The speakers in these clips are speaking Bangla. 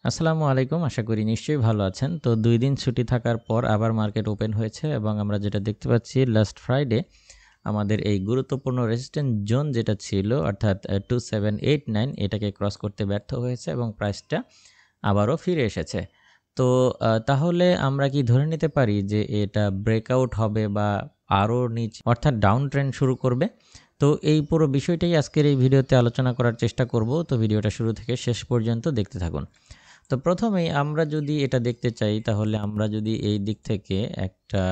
আসসালামু আলাইকুম। আশা করি নিশ্চয়ই ভালো আছেন। তো ২ দিন ছুটি থাকার পর আবার মার্কেট ওপেন হয়েছে এবং আমরা যেটা দেখতে পাচ্ছি লাস্ট ফ্রাইডে আমাদের এই গুরুত্বপূর্ণ রেজিস্ট্যান্স জোন যেটা ছিল অর্থাৎ 2789 এটাকে ক্রস করতে ব্যর্থ হয়েছে এবং প্রাইসটা আবারও ফিরে এসেছে। তো তাহলে আমরা কি ধরে নিতে পারি যে এটা ব্রেকআউট হবে বা আরও নিচে অর্থাৎ ডাউন ট্রেন্ড শুরু করবে? তো এই পুরো বিষয়টাই আজকের এই ভিডিওতে আলোচনা করার চেষ্টা করব। তো ভিডিওটা শুরু থেকে শেষ পর্যন্ত দেখতে থাকুন। তো প্রথমেই আমরা যদি এটা দেখতে চাই তাহলে আমরা যদি এই দিক থেকে একটা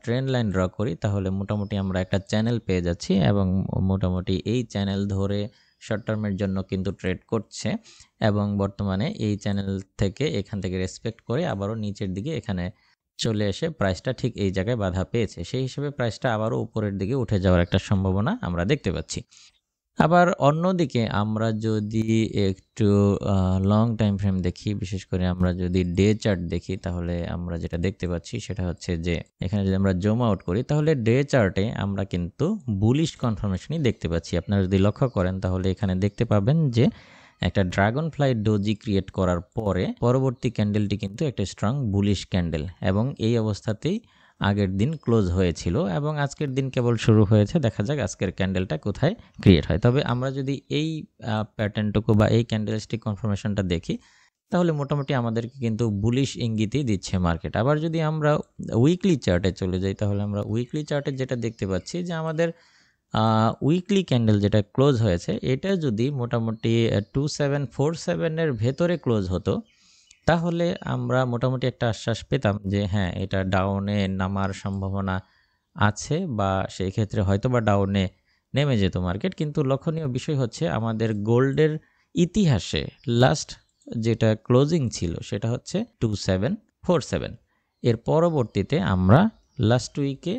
ট্রেন্ড লাইন ড্র করি তাহলে মোটামুটি আমরা একটা চ্যানেল পেয়ে যাচ্ছি এবং মোটামুটি এই চ্যানেল ধরে শর্ট টার্মের জন্য কিন্তু ট্রেড করছে এবং বর্তমানে এই চ্যানেল থেকে এখান থেকে রেসপেক্ট করে আবারও নিচের দিকে এখানে চলে এসে প্রাইসটা ঠিক এই জায়গায় বাধা পেয়েছে। সেই হিসেবে প্রাইসটা আবারও উপরের দিকে উঠে যাওয়ার একটা সম্ভাবনা আমরা দেখতে পাচ্ছি। আবার অন্যদিকে আমরা যদি একটু লং টাইম ফ্রেম দেখি, বিশেষ করে আমরা যদি ডে চার্ট দেখি তাহলে আমরা যেটা দেখতে পাচ্ছি সেটা হচ্ছে যে এখানে যদি আমরা জুম আউট করি তাহলে ডে চার্টে আমরা কিন্তু বুলিশ কনফার্মেশনই দেখতে পাচ্ছি। আপনারা যদি লক্ষ্য করেন তাহলে এখানে দেখতে পাবেন যে একটা ড্রাগন ফ্লাই ডোজি ক্রিয়েট করার পরে পরবর্তী ক্যান্ডেলটি কিন্তু একটা স্ট্রং বুলিশ ক্যান্ডেল এবং এই অবস্থাতেই আগের দিন ক্লোজ হয়েছিল এবং আজকের দিন কেবল শুরু হয়েছে। দেখা যাক আজকের ক্যান্ডেলটা কোথায় ক্রিয়েট হয়। তবে আমরা যদি এই প্যাটার্নটুকু বা এই ক্যান্ডেলস্টিক কনফার্মেশনটা দেখি তাহলে মোটামুটি আমাদেরকে কিন্তু বুলিশ ইঙ্গিতই দিচ্ছে মার্কেট। আবার যদি আমরা উইকলি চার্টে চলে যাই তাহলে আমরা উইকলি চার্টে যেটা দেখতে পাচ্ছি যে আমাদের উইকলি ক্যান্ডেল যেটা ক্লোজ হয়েছে এটা যদি মোটামুটি 2747 ভেতরে ক্লোজ হতো তাহলে আমরা মোটামুটি একটা আশ্বাস পেতাম যে হ্যাঁ, এটা ডাউনে নামার সম্ভাবনা আছে বা সেই ক্ষেত্রে হয়তো বা ডাউনে নেমে যেত মার্কেট। কিন্তু লক্ষণীয় বিষয় হচ্ছে আমাদের গোল্ডের ইতিহাসে লাস্ট যেটা ক্লোজিং ছিল সেটা হচ্ছে 2747। এর পরবর্তীতে আমরা লাস্ট উইকে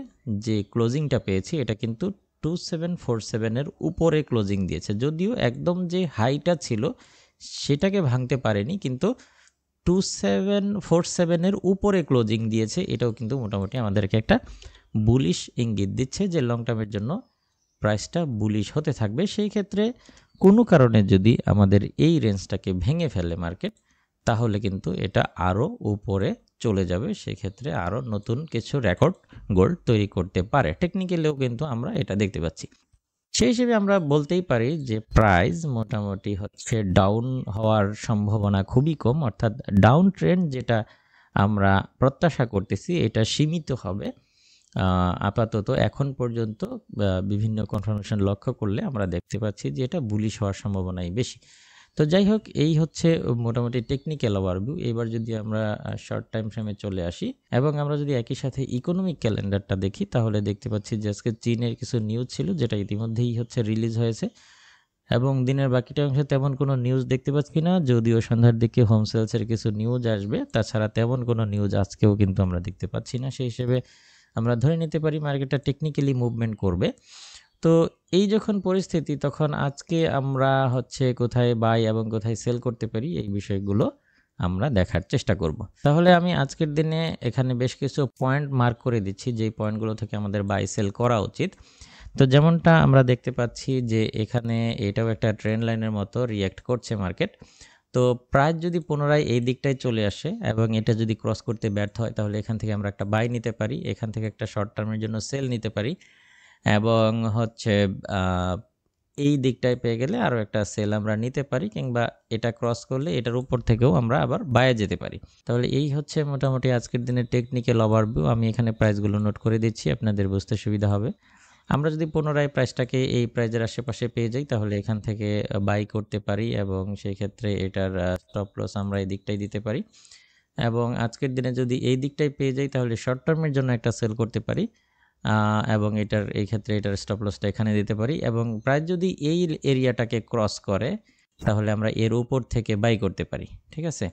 যে ক্লোজিংটা পেয়েছি এটা কিন্তু 2747 উপরে ক্লোজিং দিয়েছে। যদিও একদম যে হাইটা ছিল সেটাকে ভাঙতে পারেনি, কিন্তু 2747 উপরে ক্লোজিং দিয়েছে। এটাও কিন্তু মোটামুটি আমাদেরকে একটা বুলিশ ইঙ্গিত দিচ্ছে যে লং টার্মের জন্য প্রাইসটা বুলিশ হতে থাকবে। সেই ক্ষেত্রে কোনো কারণে যদি আমাদের এই রেঞ্জটাকে ভেঙে ফেলে মার্কেট তাহলে কিন্তু এটা আরও উপরে চলে যাবে। সেই ক্ষেত্রে আরও নতুন কিছু রেকর্ড গোল্ড তৈরি করতে পারে। টেকনিক্যালিও কিন্তু আমরা এটা দেখতে পাচ্ছি। সেই হিসেবে আমরা বলতেই পারি যে প্রাইস মোটামুটি হচ্ছে ডাউন হওয়ার সম্ভাবনা খুবই কম, অর্থাৎ ডাউন ট্রেন্ড যেটা আমরা প্রত্যাশা করতেছি এটা সীমিত হবে। আপাতত এখন পর্যন্ত বিভিন্ন কনফার্মেশন লক্ষ্য করলে আমরা দেখতে পাচ্ছি যে এটা বুলিশ হওয়ার সম্ভাবনাই বেশি। তো যাই হোক, এই হচ্ছে মোটামুটি টেকনিক্যাল ওভারভিউ। এবার যদি আমরা শর্ট টাইম ফ্রেমে চলে আসি এবং আমরা যদি একই সাথে ইকোনমিক ক্যালেন্ডারটা দেখি তাহলে দেখতে পাচ্ছি যে আজকে চীনের কিছু নিউজ ছিল যেটা ইতিমধ্যেই হচ্ছে রিলিজ হয়েছে এবং দিনের বাকিটা অংশে তেমন কোনো নিউজ দেখতে পাচ্ছি না। যদিও সন্ধ্যার দিকে হোম সেলসের কিছু নিউজ আসবে, তাছাড়া তেমন কোনো নিউজ আজকেও কিন্তু আমরা দেখতে পাচ্ছি না। সেই হিসেবে আমরা ধরে নিতে পারি মার্কেটটা টেকনিক্যালি মুভমেন্ট করবে। তো এই যখন পরিস্থিতি তখন আজকে আমরা হচ্ছে কোথায় বাই এবং কোথায় সেল করতে পারি এই বিষয়গুলো আমরা দেখার চেষ্টা করব। তাহলে আমি আজকের দিনে এখানে বেশ কিছু পয়েন্ট মার্ক করে দিচ্ছি যেই পয়েন্টগুলো থেকে আমাদের বাই সেল করা উচিত। তো যেমনটা আমরা দেখতে পাচ্ছি যে এখানে এটাও একটা ট্রেন্ড লাইনের মতো রিয়্যাক্ট করছে মার্কেট। তো প্রাইস যদি পুনরায় এই দিকটায় চলে আসে এবং এটা যদি ক্রস করতে ব্যর্থ হয় তাহলে এখান থেকে আমরা একটা বাই নিতে পারি, এখান থেকে একটা শর্ট টার্মের জন্য সেল নিতে পারি এবং হচ্ছে এই দিকটায় পেয়ে গেলে আরও একটা সেল আমরা নিতে পারি, কিংবা এটা ক্রস করলে এটার উপর থেকেও আমরা আবার বাইরে যেতে পারি। তাহলে এই হচ্ছে মোটামুটি আজকের দিনের টেকনিক্যাল ওভারভিউ। আমি এখানে প্রাইসগুলো নোট করে দিচ্ছি, আপনাদের বুঝতে সুবিধা হবে। আমরা যদি পুনরায় প্রাইসটাকে এই প্রাইজের আশেপাশে পেয়ে যাই তাহলে এখান থেকে বাই করতে পারি এবং সেই ক্ষেত্রে এটার স্টপ লস আমরা এই দিকটাই দিতে পারি এবং আজকের দিনে যদি এই দিকটাই পেয়ে যাই তাহলে শর্ট টার্মের জন্য একটা সেল করতে পারি এবং এই ক্ষেত্রে এটার স্টপ লসটা এখানে দিতে পারি এবং প্রাইস যদি এই এরিয়াটাকে ক্রস করে তাহলে আমরা এর উপর থেকে বাই করতে পারি। ঠিক আছে,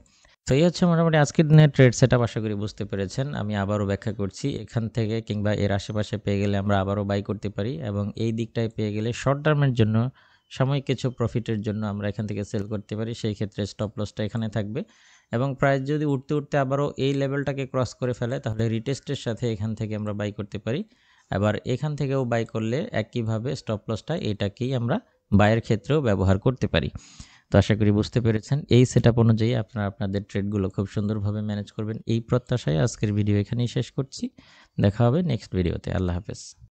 তো এই হচ্ছে মোটামুটি আজকের দিনের ট্রেড সেটআপ। আশা করি বুঝতে পেরেছেন। আমি আবারও ব্যাখ্যা করছি, এখান থেকে কিংবা এর আশেপাশে পেয়ে গেলে আমরা আবারও বাই করতে পারি এবং এই দিকটায় পেয়ে গেলে শর্ট টার্মের জন্য সাময়িক কিছু প্রফিটের জন্য আমরা এখান থেকে সেল করতে পারি। সেই ক্ষেত্রে স্টপ লসটা এখানে থাকবে এবং প্রাইস যদি উঠতে উঠতে আবারও এই লেভেলটাকে ক্রস করে ফেলে তাহলে রিটেস্টের সাথে এখান থেকে আমরা বাই করতে পারি। আবার এখান থেকেও বাই করলে একইভাবে স্টপ লসটা এটাকেই আমরা বাইয়ের ক্ষেত্রেও ব্যবহার করতে পারি। তো আশা করি বুঝতে পেরেছেন। এই সেটআপ অনুযায়ী আপনারা আপনাদের ট্রেডগুলো খুব সুন্দরভাবে ম্যানেজ করবেন এই প্রত্যাশায় আজকের ভিডিও এখানেই শেষ করছি। দেখা হবে নেক্সট ভিডিওতে। আল্লাহ হাফেজ।